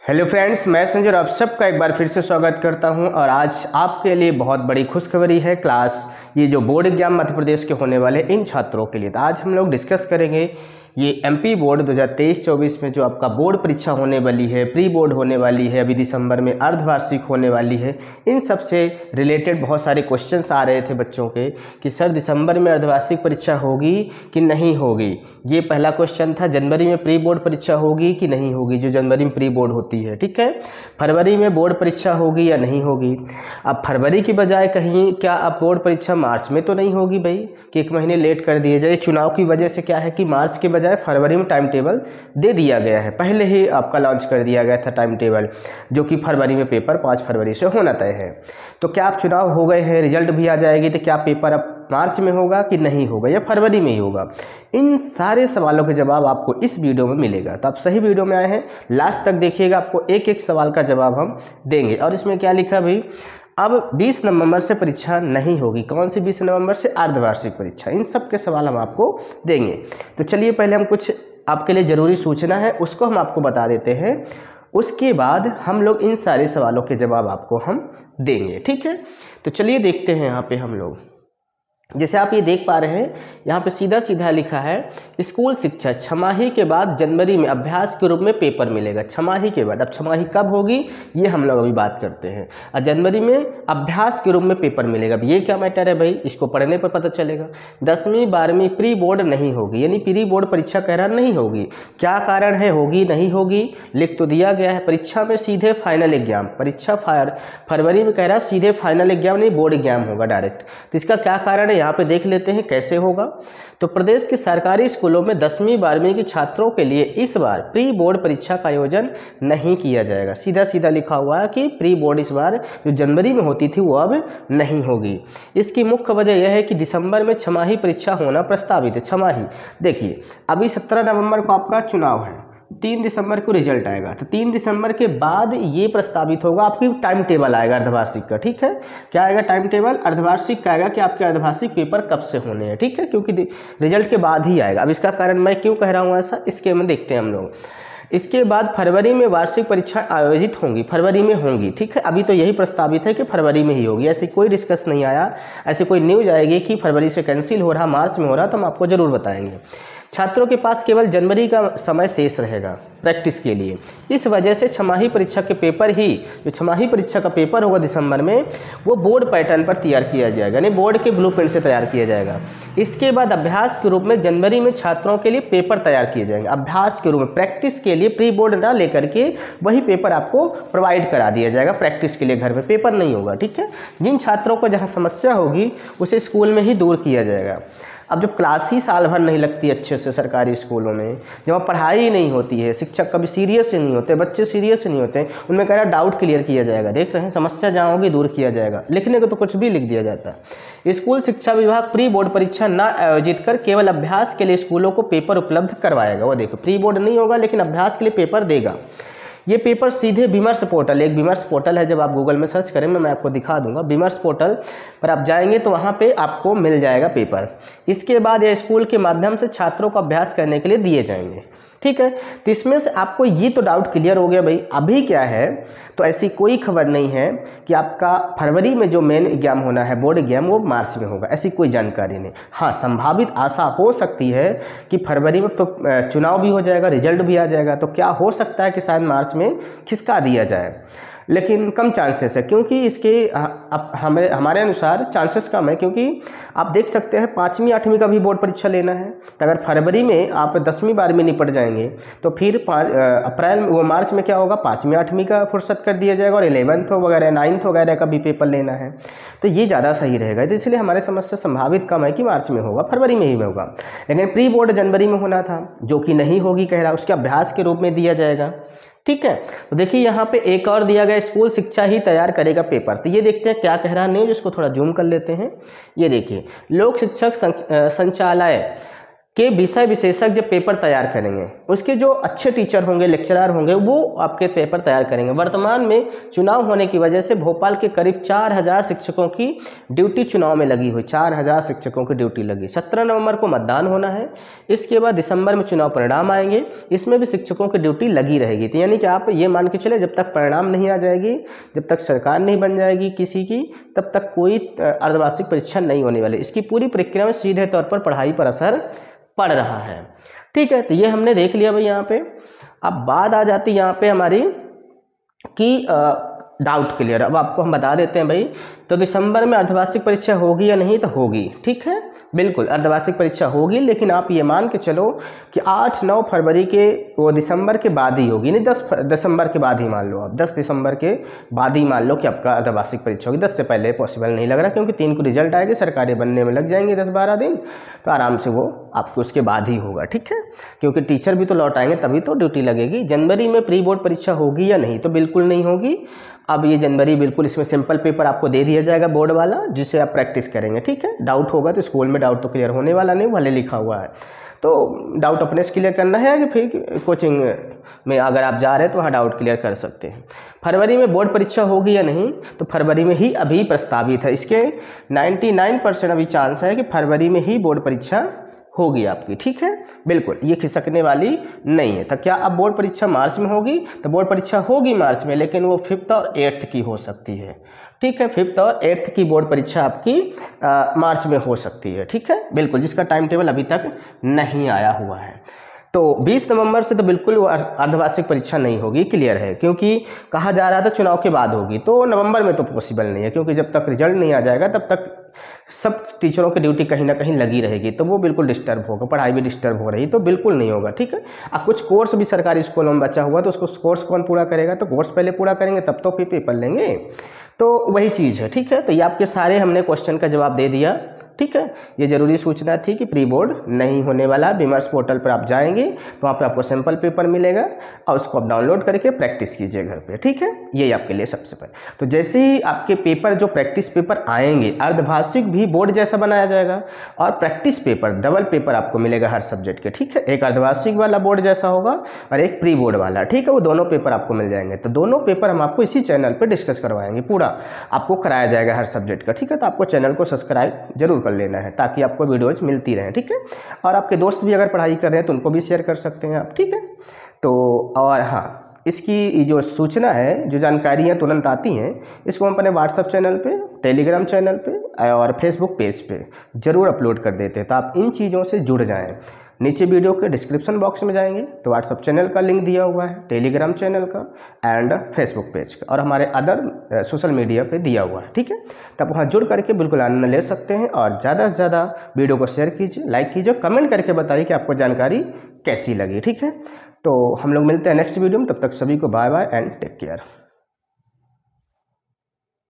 Hello friends, मैं संजय और आप सबका एक बार फिर से स्वागत करता हूं। और आज आपके लिए बहुत बड़ी खुशखबरी है ये जो बोर्ड एग्जाम मध्य प्रदेश के होने वाले इन छात्रों के लिए। तो आज हम लोग डिस्कस करेंगे ये एमपी बोर्ड 2023-24 में जो आपका बोर्ड परीक्षा होने वाली है, प्री बोर्ड होने वाली है, अभी दिसंबर में अर्धवार्षिक होने वाली है। इन सब से रिलेटेड बहुत सारे क्वेश्चंस आ रहे थे बच्चों के कि सर दिसंबर में अर्धवार्षिक परीक्षा होगी कि नहीं होगी। ये पहला क्वेश्चन था। जनवरी में प्री बोर्ड परीक्षा होगी कि नहीं होगी, जो जनवरी में प्री बोर्ड होती है, ठीक है। फरवरी में बोर्ड परीक्षा होगी या नहीं होगी। अब फरवरी की बजाय कहीं क्या अब बोर्ड परीक्षा मार्च में तो नहीं होगी भाई, कि 1 महीने लेट कर दिए जाए। चुनाव की वजह से क्या है कि मार्च के बजाय फरवरी में टाइम टेबल दे दिया गया है, पहले ही आपका लॉन्च कर दिया गया था टाइम टेबल, जो कि फरवरी में पेपर 5 फरवरी से होना तय है। तो क्या आप चुनाव हो गए हैं, रिजल्ट भी आ जाएगी, तो क्या पेपर अब मार्च में होगा कि नहीं होगा या फरवरी में ही होगा? इन सारे सवालों के जवाब आपको इस वीडियो में मिलेगा। तो आप सही वीडियो में आए हैं, लास्ट तक देखिएगा, आपको एक एक सवाल का जवाब हम देंगे। और इसमें क्या लिखा भाई, अब 20 नवंबर से परीक्षा नहीं होगी। कौन सी 20 नवंबर से? अर्धवार्षिक परीक्षा। इन सब के सवाल हम आपको देंगे। तो चलिए पहले हम कुछ आपके लिए ज़रूरी सूचना है उसको हम आपको बता देते हैं, उसके बाद हम लोग इन सारे सवालों के जवाब आपको हम देंगे, ठीक है। तो चलिए देखते हैं यहाँ पे हम लोग। जैसे आप ये देख पा रहे हैं, यहाँ पे सीधा सीधा लिखा है स्कूल शिक्षा छमाही के बाद जनवरी में अभ्यास के रूप में पेपर मिलेगा। छमाही के बाद, अब छमाही कब होगी ये हम लोग अभी बात करते हैं। और जनवरी में अभ्यास के रूप में पेपर मिलेगा। अब ये क्या मैटर है भाई, इसको पढ़ने पर पता चलेगा। 10वीं 12वीं प्री बोर्ड नहीं होगी, यानी प्री बोर्ड परीक्षा कह रहा नहीं होगी। क्या कारण है होगी नहीं होगी, लिख तो दिया गया है। परीक्षा में सीधे फाइनल एग्जाम, परीक्षा फरवरी में कह रहा है सीधे फाइनल एग्जाम नहीं बोर्ड एग्जाम होगा डायरेक्ट। तो इसका क्या कारण है यहाँ पे देख लेते हैं कैसे होगा। तो प्रदेश के सरकारी स्कूलों में 10वीं 12वीं के छात्रों के लिए इस बार प्री बोर्ड परीक्षा का आयोजन नहीं किया जाएगा। सीधा सीधा लिखा हुआ है कि प्री बोर्ड इस बार जो जनवरी में होती थी वो अब नहीं होगी। इसकी मुख्य वजह यह है कि दिसंबर में छमाही परीक्षा होना प्रस्तावित है। छमाही देखिए, अभी 17 नवंबर को आपका चुनाव है, 3 दिसंबर को रिजल्ट आएगा, तो 3 दिसंबर के बाद ये प्रस्तावित होगा, आपकी टाइम टेबल आएगा अर्धवार्षिक का, ठीक है। क्या आएगा टाइम टेबल? अर्धवार्षिक का आएगा कि आपके अर्धवार्षिक पेपर कब से होने हैं, ठीक है, क्योंकि रिजल्ट के बाद ही आएगा। अब इसका कारण मैं क्यों कह रहा हूँ ऐसा, इसके में देखते हैं हम लोग। इसके बाद फरवरी में वार्षिक परीक्षा आयोजित होंगी, फरवरी में होंगी, ठीक है। अभी तो यही प्रस्तावित है कि फरवरी में ही होगी, ऐसे कोई डिस्कस नहीं आया, ऐसे कोई न्यूज़ आएगी कि फरवरी से कैंसिल हो रहा, मार्च में हो रहा, तो हम आपको ज़रूर बताएंगे। छात्रों के पास केवल जनवरी का समय शेष रहेगा प्रैक्टिस के लिए। इस वजह से छमाही परीक्षा के पेपर ही, जो छमाही परीक्षा का पेपर होगा दिसंबर में, वो बोर्ड पैटर्न पर तैयार किया जाएगा, यानी बोर्ड के ब्लूप्रिंट से तैयार किया जाएगा। इसके बाद अभ्यास के रूप में जनवरी में छात्रों के लिए पेपर तैयार किए जाएंगे। अभ्यास के रूप में, प्रैक्टिस के लिए प्री बोर्ड ना लेकर के वही पेपर आपको प्रोवाइड करा दिया जाएगा। प्रैक्टिस के लिए घर में पेपर नहीं होगा, ठीक है। जिन छात्रों को जहाँ समस्या होगी उसे स्कूल में ही दूर किया जाएगा। अब जब क्लास ही साल भर नहीं लगती अच्छे से सरकारी स्कूलों में, जब पढ़ाई ही नहीं होती है, शिक्षक कभी सीरियस ही नहीं होते, बच्चे सीरियस ही नहीं होते, उनमें कह रहा डाउट क्लियर किया जाएगा। देख रहे हैं, समस्या जहाँ होगी दूर किया जाएगा। लिखने को तो कुछ भी लिख दिया जाता है। स्कूल शिक्षा विभाग प्री बोर्ड परीक्षा न आयोजित कर केवल अभ्यास के लिए स्कूलों को पेपर उपलब्ध करवाएगा। वो देखो, प्री बोर्ड नहीं होगा लेकिन अभ्यास के लिए पेपर देगा। ये पेपर सीधे विमर्श पोर्टल, एक विमर्श पोर्टल है, जब आप गूगल में सर्च करें मैं आपको दिखा दूंगा, विमर्श पोर्टल पर आप जाएंगे तो वहाँ पे आपको मिल जाएगा पेपर। इसके बाद ये स्कूल के माध्यम से छात्रों को अभ्यास करने के लिए दिए जाएंगे, ठीक है। तो इसमें से आपको ये तो डाउट क्लियर हो गया भाई। अभी क्या है, तो ऐसी कोई खबर नहीं है कि आपका फरवरी में जो मेन एग्जाम होना है बोर्ड एग्जाम वो मार्च में होगा, ऐसी कोई जानकारी नहीं। हाँ, संभावित आशा हो सकती है कि फरवरी में तो चुनाव भी हो जाएगा, रिजल्ट भी आ जाएगा, तो क्या हो सकता है कि शायद मार्च में खिसका दिया जाए, लेकिन कम चांसेस है, क्योंकि इसके हमारे अनुसार चांसेस कम है। क्योंकि आप देख सकते हैं 5वीं 8वीं का भी बोर्ड परीक्षा लेना है, तो अगर फरवरी में आप 10वीं 12वीं निपट जाएंगे तो फिर अप्रैल वो मार्च में क्या होगा, 5वीं 8वीं का फुर्सत कर दिया जाएगा और 11th वगैरह 9th वगैरह का भी पेपर लेना है, तो ये ज़्यादा सही रहेगा। तो इसलिए हमारे समझ से संभावित कम है कि मार्च में होगा, फरवरी में ही होगा। लेकिन प्री बोर्ड जनवरी में होना था, जो कि नहीं होगी कह रहा, उसके अभ्यास के रूप में दिया जाएगा, ठीक है। तो देखिए यहाँ पे एक और दिया गया, स्कूल शिक्षा ही तैयार करेगा पेपर। तो ये देखते हैं क्या कह रहा है न्यूज़, इसको थोड़ा जूम कर लेते हैं। ये देखिए, लोक शिक्षक संचालय के विषय विशेषज्ञ पेपर तैयार करेंगे, उसके जो अच्छे टीचर होंगे, लेक्चरर होंगे, वो आपके पेपर तैयार करेंगे। वर्तमान में चुनाव होने की वजह से भोपाल के करीब 4000 शिक्षकों की ड्यूटी चुनाव में लगी हुई, 4000 शिक्षकों की ड्यूटी लगी। 17 नवंबर को मतदान होना है, इसके बाद दिसंबर में चुनाव परिणाम आएंगे, इसमें भी शिक्षकों की ड्यूटी लगी रहेगी। तो यानी कि आप ये मान के चले, जब तक परिणाम नहीं आ जाएगी, जब तक सरकार नहीं बन जाएगी किसी की, तब तक कोई अर्धवार्षिक परीक्षा नहीं होने वाली। इसकी पूरी प्रक्रिया में सीधे तौर पर पढ़ाई पर असर पड़ रहा है। ठीक है, तो ये हमने देख लिया भाई यहाँ पे। अब बात आ जाती है यहाँ पे हमारी कि डाउट क्लियर। अब आपको हम बता देते हैं भाई, तो दिसंबर में अर्धवार्षिक परीक्षा होगी या नहीं, तो होगी। ठीक है, बिल्कुल अर्धवार्षिक परीक्षा होगी, लेकिन आप ये मान के चलो कि 8-9 फरवरी के, वो दिसंबर के बाद ही होगी, नहीं 10 दिसंबर के बाद ही मान लो आप, 10 दिसंबर के बाद ही मान लो कि आपका अर्धवार्षिक परीक्षा होगी। 10 से पहले पॉसिबल नहीं लग रहा, क्योंकि 3 को रिजल्ट आएगी, सरकारें बनने में लग जाएंगे 10-12 दिन, तो आराम से वो आपको उसके बाद ही होगा। ठीक है, क्योंकि टीचर भी तो लौट आएंगे, तभी तो ड्यूटी लगेगी। जनवरी में प्री बोर्ड परीक्षा होगी या नहीं, तो बिल्कुल नहीं होगी। अब ये जनवरी बिल्कुल, इसमें सिंपल पेपर आपको दे दिया जाएगा बोर्ड वाला, जिससे आप प्रैक्टिस करेंगे। ठीक है, डाउट होगा तो स्कूल में डाउट तो क्लियर होने वाला नहीं, भले लिखा हुआ है, तो डाउट अपने से क्लियर करना है, कि फिर कोचिंग में अगर आप जा रहे हैं तो वहाँ डाउट क्लियर कर सकते हैं। फरवरी में बोर्ड परीक्षा होगी या नहीं, तो फरवरी में ही अभी प्रस्तावित है। इसके 99% अभी चांस है कि फरवरी में ही बोर्ड परीक्षा होगी आपकी। ठीक है, बिल्कुल ये खिसकने वाली नहीं है। तो क्या अब बोर्ड परीक्षा मार्च में होगी, तो बोर्ड परीक्षा होगी मार्च में, लेकिन वो 5th और 8th की हो सकती है। ठीक है, 5th और 8th की बोर्ड परीक्षा आपकी मार्च में हो सकती है। ठीक है, बिल्कुल, जिसका टाइम टेबल अभी तक नहीं आया हुआ है। तो 20 नवंबर से तो बिल्कुल वो अर्धवार्षिक परीक्षा नहीं होगी, क्लियर है, क्योंकि कहा जा रहा था चुनाव के बाद होगी, तो नवंबर में तो पॉसिबल नहीं है, क्योंकि जब तक रिजल्ट नहीं आ जाएगा तब तक सब टीचरों की ड्यूटी कहीं ना कहीं लगी रहेगी, तो वो बिल्कुल डिस्टर्ब होगा, पढ़ाई भी डिस्टर्ब हो रही, तो बिल्कुल नहीं होगा। ठीक है, अब कुछ कोर्स भी सरकारी स्कूलों में बचा हुआ, तो उसको कोर्स कौन पूरा करेगा, तो कोर्स पहले पूरा करेंगे तब तो फिर पेपर लेंगे, तो वही चीज़ है। ठीक है, तो ये आपके सारे हमने क्वेश्चन का जवाब दे दिया। ठीक है, ये जरूरी सूचना थी कि प्री बोर्ड नहीं होने वाला। विमर्श पोर्टल पर आप जाएंगे तो वहाँ पे आपको सैंपल पेपर मिलेगा, और उसको आप डाउनलोड करके प्रैक्टिस कीजिए घर पे। ठीक है, यही आपके लिए सबसे पहले। तो जैसे ही आपके पेपर, जो प्रैक्टिस पेपर आएंगे, अर्धवार्षिक भी बोर्ड जैसा बनाया जाएगा, और प्रैक्टिस पेपर, डबल पेपर आपको मिलेगा हर सब्जेक्ट के। ठीक है, एक अर्धवार्षिक वाला बोर्ड जैसा होगा और एक प्री बोर्ड वाला। ठीक है, वो दोनों पेपर आपको मिल जाएंगे। तो दोनों पेपर हम आपको इसी चैनल पर डिस्कस करवाएंगे, पूरा आपको कराया जाएगा हर सब्जेक्ट का। ठीक है, तो आपको चैनल को सब्सक्राइब जरूर कर लेना है, ताकि आपको वीडियोज मिलती रहें। ठीक है, और आपके दोस्त भी अगर पढ़ाई कर रहे हैं तो उनको भी शेयर कर सकते हैं आप। ठीक है, तो और हाँ, इसकी जो सूचना है, जो जानकारियाँ तुरंत आती हैं, इसको हम अपने व्हाट्सएप चैनल पे, टेलीग्राम चैनल पे और फेसबुक पेज पे ज़रूर अपलोड कर देते हैं, तो आप इन चीज़ों से जुड़ जाएं। नीचे वीडियो के डिस्क्रिप्शन बॉक्स में जाएंगे तो व्हाट्सएप चैनल का लिंक दिया हुआ है, टेलीग्राम चैनल का एंड फेसबुक पेज का, और हमारे अदर सोशल मीडिया पे दिया हुआ है। ठीक है, तब वहाँ जुड़ करके बिल्कुल आनंद ले सकते हैं, और ज़्यादा से ज़्यादा वीडियो को शेयर कीजिए, लाइक कीजिए, कमेंट करके बताइए कि आपको जानकारी कैसी लगी। ठीक है, तो हम लोग मिलते हैं नेक्स्ट वीडियो में, तब तक सभी को bye bye and take care.